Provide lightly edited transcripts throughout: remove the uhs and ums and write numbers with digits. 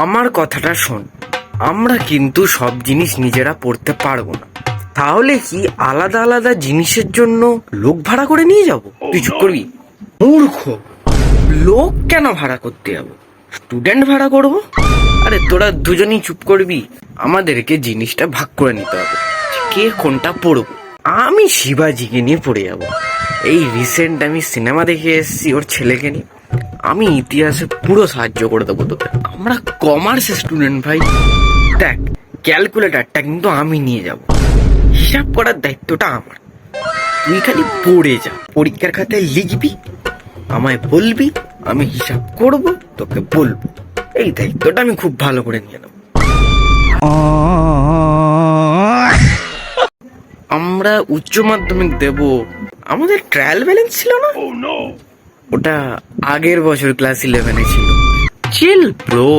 আমার কথাটা শোন, আমরা কিন্তু সব জিনিস নিজেরা পড়তে পারবো না। তাহলে কি আলাদা আলাদা জিনিসের জন্য লোক ভাড়া করে নিয়ে যাব? তুই চুপ করবি? মূর্খ, লোক কেন ভাড়া করতে যাবো? স্টুডেন্ট ভাড়া করব। আরে তোরা দুজনেই চুপ করবি। আমাদেরকে জিনিসটা ভাগ করে নিতে হবে, কে কোনটা পড়বো। আমি শিবাজিকে নিয়ে পড়ে যাব। এই রিসেন্ট আমি সিনেমা দেখে এসেছি ওর ছেলেকে নিয়ে। আমি ইতিহাসে পুরো সাহায্য করে দেবো তোকে। আমরা কমার্সের স্টুডেন্ট ভাই। দেখ, ক্যালকুলেটারটা কিন্তু আমি নিয়ে যাব, হিসাব করার দায়িত্বটা আমার। তুই খালি পড়ে যা, পরীক্ষার খাতায় লিখবি, আমায় বলবি, আমি হিসাব করব, তোকে বলবো। এই দায়িত্বটা আমি খুব ভালো করে নিয়ে নেব। আমরা উচ্চ মাধ্যমিক দেব, আমাদের ট্রায়াল ব্যালেন্স ছিল না? ওটা আগের বছর ক্লাস 11-এ ছিল। চিল ব্রো,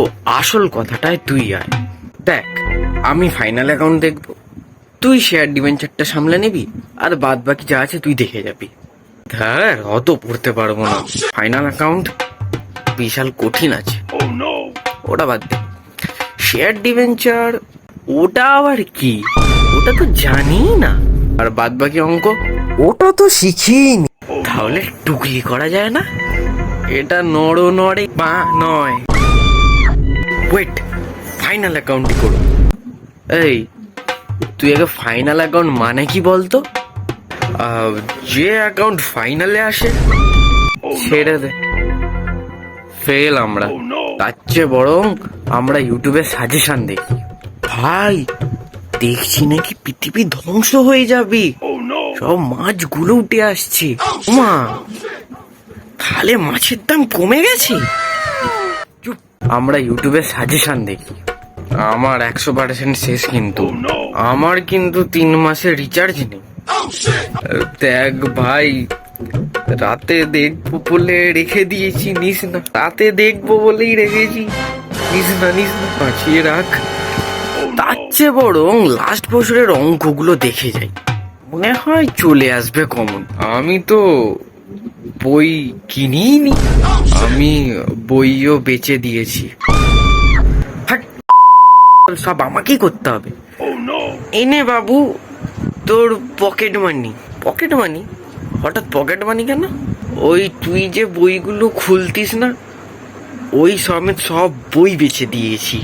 আসল কথাটায় তুই আয়। দেখ, আমি ফাইনাল অ্যাকাউন্ট দেখবো, তুই শেয়ার ডিবেঞ্চারটা সামলে নিবি, আর বাদ বাকি যা আছে তুই দেখে যাবি। ধ্যার, অত পড়তে পারবো না। ফাইনাল অ্যাকাউন্ট বিশাল কঠিন আছে, ওটা বাদ দে। শেয়ার ডিবেঞ্চার ওটা আবার কি? ওটা তো জানি না। আর বাদ বাকি অঙ্ক ওটা তো শিখিনি। তাহলে টুকলি করা যায় না? এটা নড়ো নড়ে বা নয়। ওয়েট, ফাইনাল অ্যাকাউন্টই করো। এই, তুই আগে ফাইনাল অ্যাকাউন্ট মানে কি বলতো? যে অ্যাকাউন্ট ফাইনালে আসে ছেড়ে দে, ফেল আমরা। তার চেয়ে বরং আমরা ইউটিউবে সাজেশন দেখি। ভাই, দেখছি নাকি পৃথিবী ধ্বংস হয়ে যাবে, সব মাছগুলো উঠে আসছে। মা, তাহলে মাছের দাম কমে গেছে? চুপ, আমরা ইউটিউবে সাজেশন দেখি। আমার 100% শেষ, কিন্তু আমার কিন্তু 3 মাসের রিচার্জ নেই। দেখ ভাই, রাতে দেখবো বলে রেখে দিয়েছি, নিস না। রাতে দেখবো বলেই রেখেছি, নিস না বাঁচিয়ে রাখ। তার চেয়ে বরং লাস্ট বছরের অঙ্কগুলো দেখে যাই, মনে হয় চলে আসবে কমন। আমি তো বই কিনিনি, আমি বইও বেচে দিয়েছি। সব আমাকেই করতে হবে। এনে বাবু তোর পকেট মানি। Pocket money? হঠাৎ পকেট মানি কেন? ওই তুই যে বইগুলো খুলতিস না, ওই সমেত সব বই বেচে দিয়েছি।